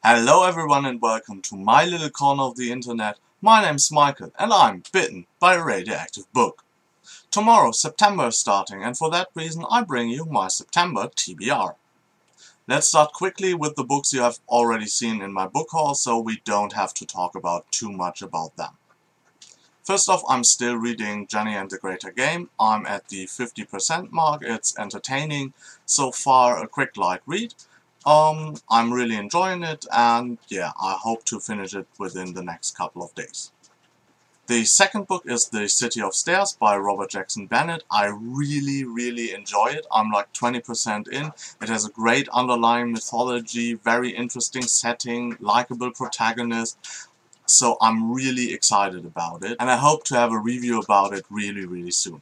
Hello everyone and welcome to my little corner of the internet. My name's Michael and I'm bitten by a radioactive book. Tomorrow September is starting and for that reason I bring you my September TBR. Let's start quickly with the books you have already seen in my book haul so we don't have to talk about too much about them. First off, I'm still reading Jenny and the Greater Game. I'm at the 50% mark. It's entertaining. So far a quick light read. I'm really enjoying it and yeah, I hope to finish it within the next couple of days. The second book is The City of Stairs by Robert Jackson Bennett. I really enjoy it. I'm like 20% in. It has a great underlying mythology, very interesting setting, likable protagonist. So I'm really excited about it and I hope to have a review about it really soon.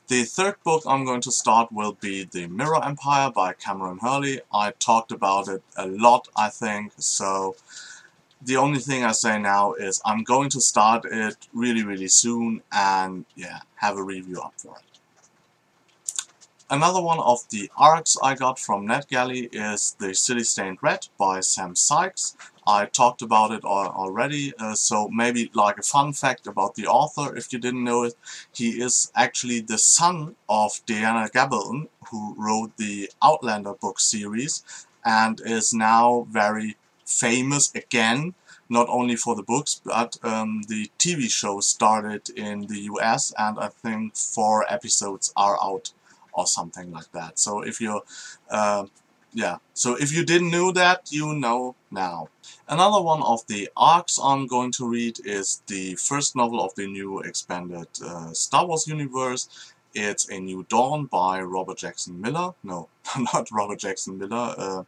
The third book I'm going to start will be The Mirror Empire by Cameron Hurley. I talked about it a lot, I think, so the only thing I say now is I'm going to start it really soon and yeah, have a review up for it. Another one of the arcs I got from NetGalley is The City Stained Red by Sam Sykes. I talked about it already, so maybe like a fun fact about the author, if you didn't know it, he is actually the son of Diana Gabaldon, who wrote the Outlander book series, and is now very famous again, not only for the books, but the TV show started in the US, and I think 4 episodes are out or something like that. So if you if you didn't know that, you know now. Another one of the arcs I'm going to read is the first novel of the new expanded Star Wars universe. It's A New Dawn by Robert Jackson Miller. No, not Robert Jackson Miller,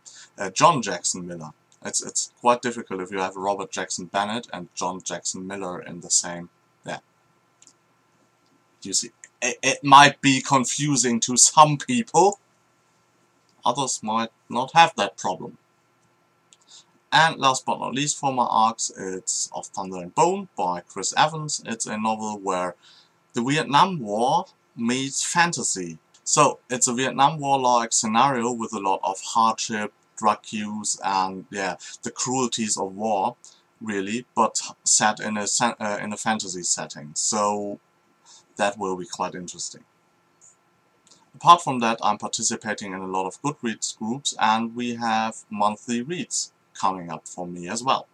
John Jackson Miller. It's quite difficult if you have Robert Jackson Bennett and John Jackson Miller in the same. Yeah. You see, it might be confusing to some people. Others might not have that problem. And last but not least for my arcs, it's Of Thunder and Bone by Chris Evans. It's a novel where the Vietnam War meets fantasy. So it's a Vietnam War-like scenario with a lot of hardship, drug use, and yeah, the cruelties of war, really, but set in a fantasy setting. So that will be quite interesting. Apart from that, I'm participating in a lot of Goodreads groups and we have monthly reads coming up for me as well.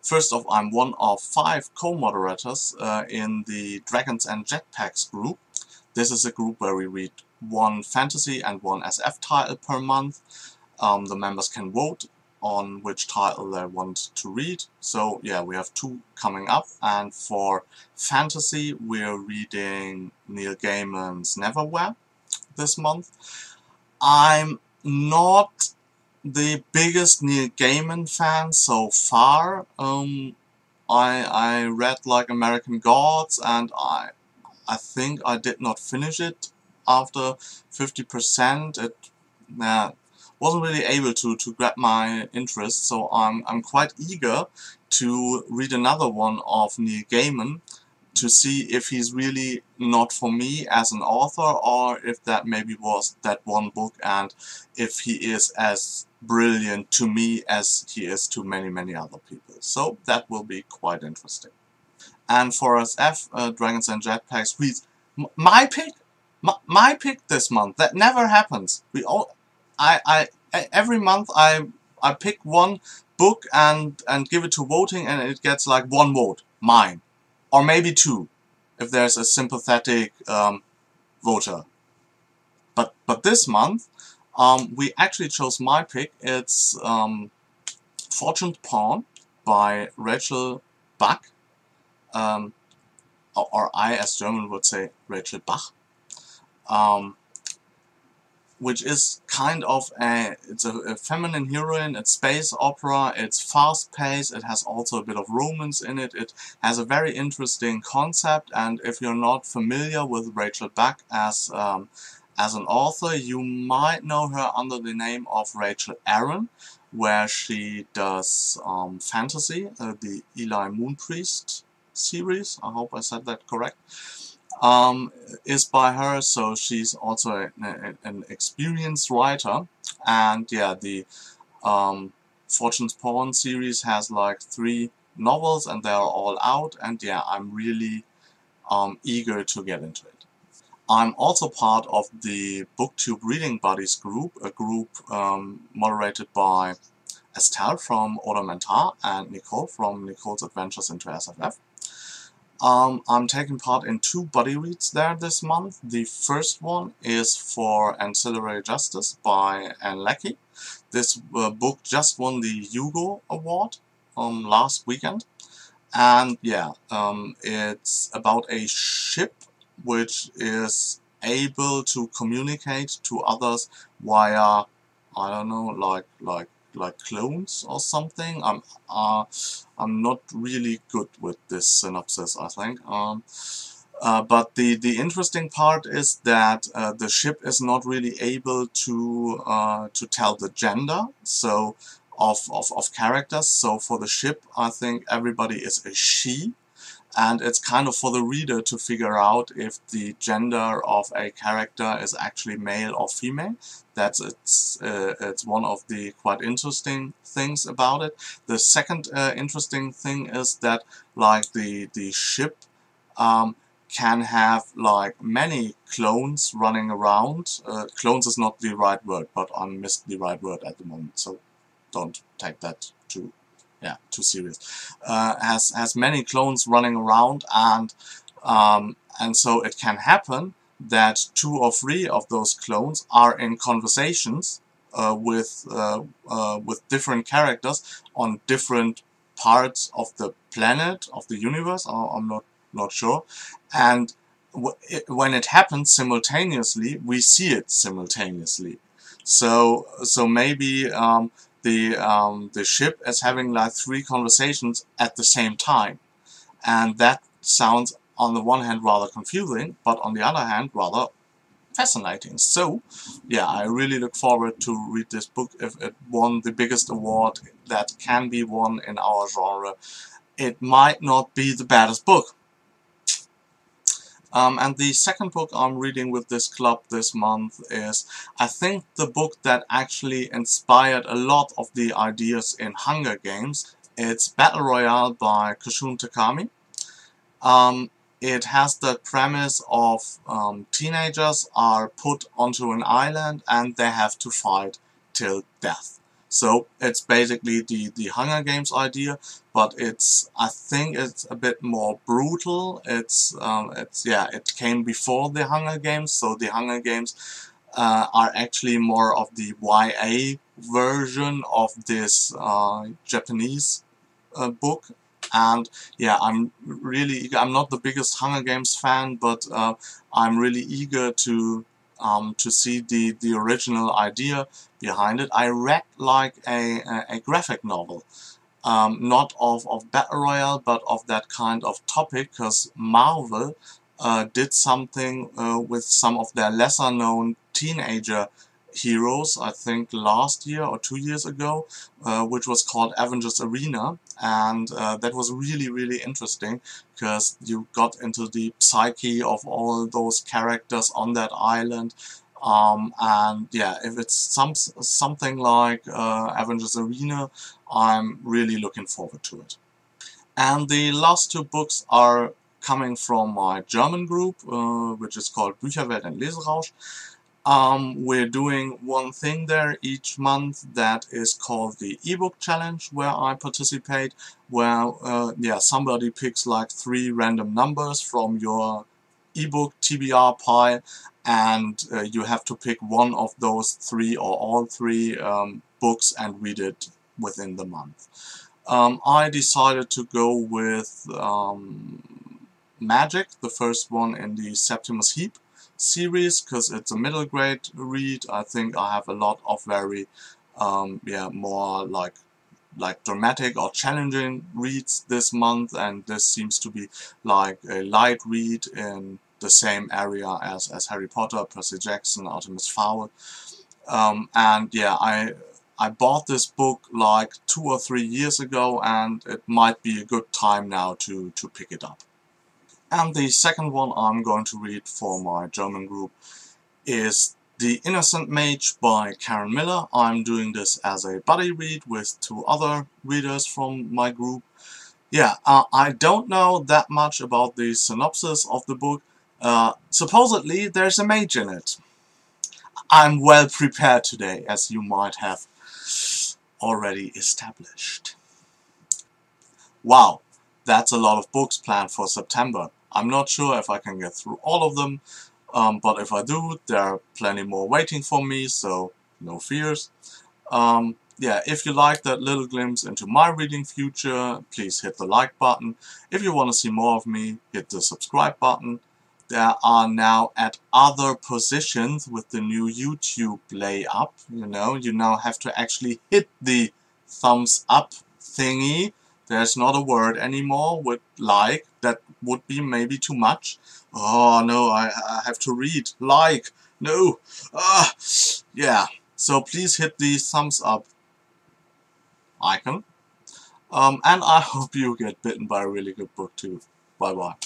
First off, I'm one of 5 co-moderators in the Dragons and Jetpacks group. This is a group where we read 1 fantasy and 1 SF title per month. The members can vote on which title they want to read. So yeah, we have 2 coming up, and for fantasy we're reading Neil Gaiman's Neverwhere this month. I'm not the biggest Neil Gaiman fan so far. I read like American Gods and I think I did not finish it after 50%. It wasn't really able to grab my interest, so I'm quite eager to read another one of Neil Gaiman to see if he's really not for me as an author, or if that maybe was that one book and if he is as brilliant to me as he is to many other people. So that will be quite interesting. And for SF, Dragons and Jetpacks reads my pick? My pick this month. That never happens. Every month I pick one book and give it to voting and it gets like 1 vote. Mine. Or maybe 2, if there's a sympathetic voter. But this month, we actually chose my pick. It's Fortuned Pawn by Rachel Bach, or I, as German would say, Rachel Bach, which is kind of it's a feminine heroine, it's space opera, it's fast-paced, it has also a bit of romance in it, it has a very interesting concept, and if you're not familiar with Rachel Bach as an author, you might know her under the name of Rachel Aaron, where she does fantasy, the Eli Moonpriest series, I hope I said that correct. Is by her, so she's also an experienced writer, and yeah, the Fortune's Pawn series has like 3 novels and they are all out, and yeah, I'm really eager to get into it. I'm also part of the BookTube Reading Buddies group, a group moderated by Estelle from Ornamentar and Nicole from Nicole's Adventures into SFF. I'm taking part in 2 buddy reads there this month. The first one is for Ancillary Justice by Anne Leckie. This book just won the Hugo Award last weekend. And yeah, it's about a ship which is able to communicate to others via, I don't know, like clones or something. I'm not really good with this synopsis, I think. But the interesting part is that the ship is not really able to tell the gender of characters. So for the ship, I think everybody is a she. And it's kind of for the reader to figure out if the gender of a character is actually male or female. It's one of the quite interesting things about it. The second interesting thing is that like the ship can have like many clones running around. Clones is not the right word, but I missed the right word at the moment, so don't take that too serious. Has many clones running around, and so it can happen that 2 or 3 of those clones are in conversations with different characters on different parts of the planet, of the universe. I'm not sure, and when it happens simultaneously, we see it simultaneously. So maybe the ship is having like 3 conversations at the same time, and that sounds on the one hand rather confusing, but on the other hand rather fascinating. So yeah, I really look forward to read this book. If it won the biggest award that can be won in our genre, it might not be the baddest book. And the second book I'm reading with this club this month is, I think, the book that actually inspired a lot of the ideas in Hunger Games. It's Battle Royale by Kushun Takami. It has the premise of teenagers are put onto an island and they have to fight till death. So it's basically the Hunger Games idea, but I think it's a bit more brutal. It came before the Hunger Games, so the Hunger Games are actually more of the YA version of this Japanese book. And yeah, I'm not the biggest Hunger Games fan, but I'm really eager to see the original idea behind it. I read like a graphic novel, not of Battle Royale, but of that kind of topic, because Marvel did something with some of their lesser known teenager heroes, I think last year or 2 years ago, which was called Avengers Arena, and that was really interesting, because you got into the psyche of all those characters on that island. And yeah, if it's something like Avengers Arena, I'm really looking forward to it. And the last 2 books are coming from my German group, which is called Bücherwelt and Leserausch. We're doing one thing there each month that is called the ebook challenge, where I participate, where somebody picks like 3 random numbers from your ebook TBR pile, and you have to pick one of those 3 or all 3 books and read it within the month. I decided to go with Magic, the first one in the Septimus Heap series, because it's a middle grade read. I think I have a lot of very more like dramatic or challenging reads this month, and this seems to be like a light read in the same area as Harry Potter, Percy Jackson, Artemis Fowl. And yeah, I bought this book like 2 or 3 years ago, and it might be a good time now to pick it up. And the second one I'm going to read for my German group is The Innocent Mage by Karen Miller. I'm doing this as a buddy read with 2 other readers from my group. Yeah, I don't know that much about the synopsis of the book. Supposedly there's a mage in it. I'm well prepared today, as you might have already established. Wow, that's a lot of books planned for September. I'm not sure if I can get through all of them, but if I do, there are plenty more waiting for me, so no fears. Yeah, if you like that little glimpse into my reading future, please hit the like button. If you want to see more of me, hit the subscribe button. There are now at other positions with the new YouTube layup, you now have to actually hit the thumbs up thingy. There's not a word anymore with like. That would be maybe too much. Oh no, I have to read. Like. No. Yeah. So please hit the thumbs up icon. And I hope you get bitten by a really good book too. Bye bye.